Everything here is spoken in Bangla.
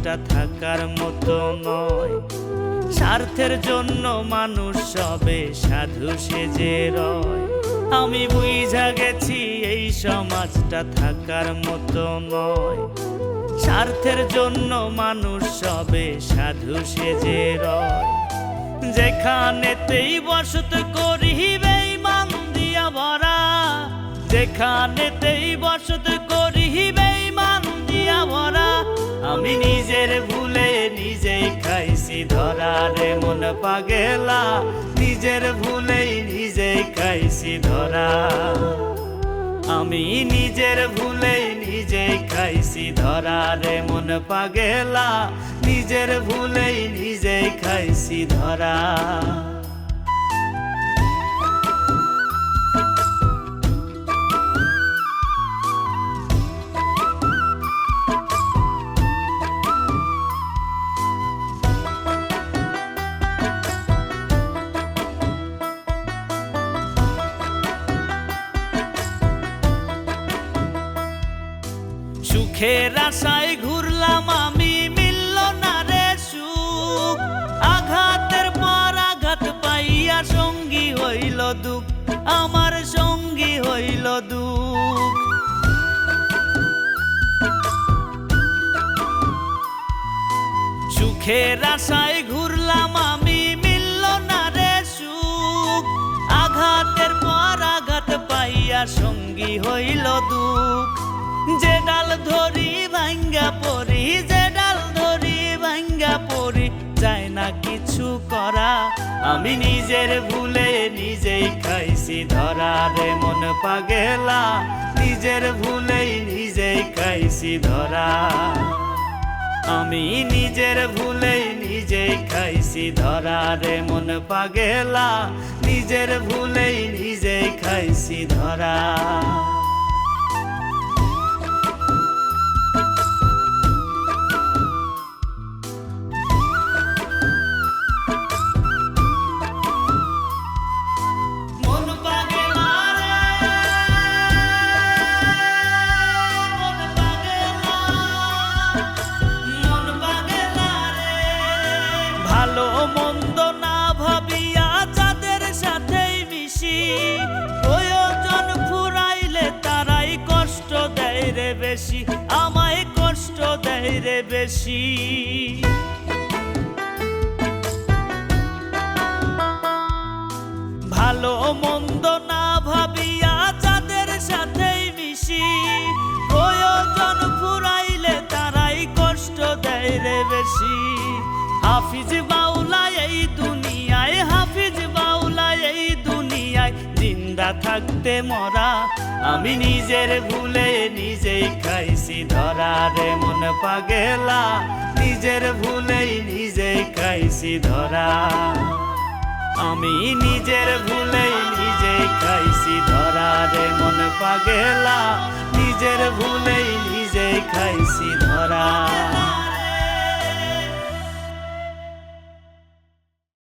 সমাজটা থাকার মতো নয়। স্বার্থের জন্য মানুষ সবে সাধু সেজে রয়। আমি বুঝা গেছি এই সমাজটা থাকার মতো নয়। স্বার্থের জন্য মানুষ সবে সাধু সেজে রয়। যেখানেতেই বসত করি বেঈমান দিয়া ভরা, যেখানেতেই বসত করি বেঈমান দিয়া ভরা। আমি নিজের ভুলে নিজেই খাইছি ধরা রে মন পাগেলা, নিজের ভুলেই নিজেই খাইছি ধরা। আমি নিজের ভুলেই নিজেই খাইছি ধরা রে মন পাগেলা, নিজের ভুলেই নিজেই খাইছি ধরা। সুখের আশায় ঘুরলাম আমি, মিলল না রে সুখ। আঘাতের পর আঘাত পাইয়া সঙ্গী হইল দুঃখ, আমার সঙ্গী হইল দুঃখ। সুখের আশায় ঘুরলাম আমি, মিলল না রে সুখ। আঘাতের পর আঘাত পাইয়া সঙ্গী হইল দুঃখ। যে ডাল ধরি ভাঙ্গা পড়ি, যে ডাল ধরি ভাঙ্গা পড়ি, যায় না কিছু করা। আমি নিজের ভুলে নিজেই খাইছি ধরা রে মন পাগেলা, নিজের ভুলেই নিজেই খাইছি ধরা। আমি নিজের ভুলেই নিজেই খাইছি ধরা রে মন পাগেলা, নিজের ভুলেই নিজেই খাইছি ধরা। ভালো মন্দ না ভাবিয়া যাদের সাথেই মিশি, প্রয়োজন ফুরাইলে তারাই কষ্ট দেয় রে বেশি, আমায় কষ্ট দেয় রে বেশি। ভালো মন্দ না ভাবিয়া যাদের সাথেই মিশি, প্রয়োজন ফুরাইলে তারাই কষ্ট দেয় রে বেশি। হাফিজ বাউলা এই দুনিয়ায়, হাফিজ বাউলা এই দুনিয়ায়, জিন্দা থাকতে মরা। আমি নিজের ভুলে নিজেই খাইছি ধরা রে মন পাগেলা, নিজের ভুলেই নিজেই খাইছি ধরা। আমি নিজের ভুলেই নিজেই খাইছি ধরা রে মন পাগেলা, নিজের ভুলেই নিজেই খাইছি ধরা।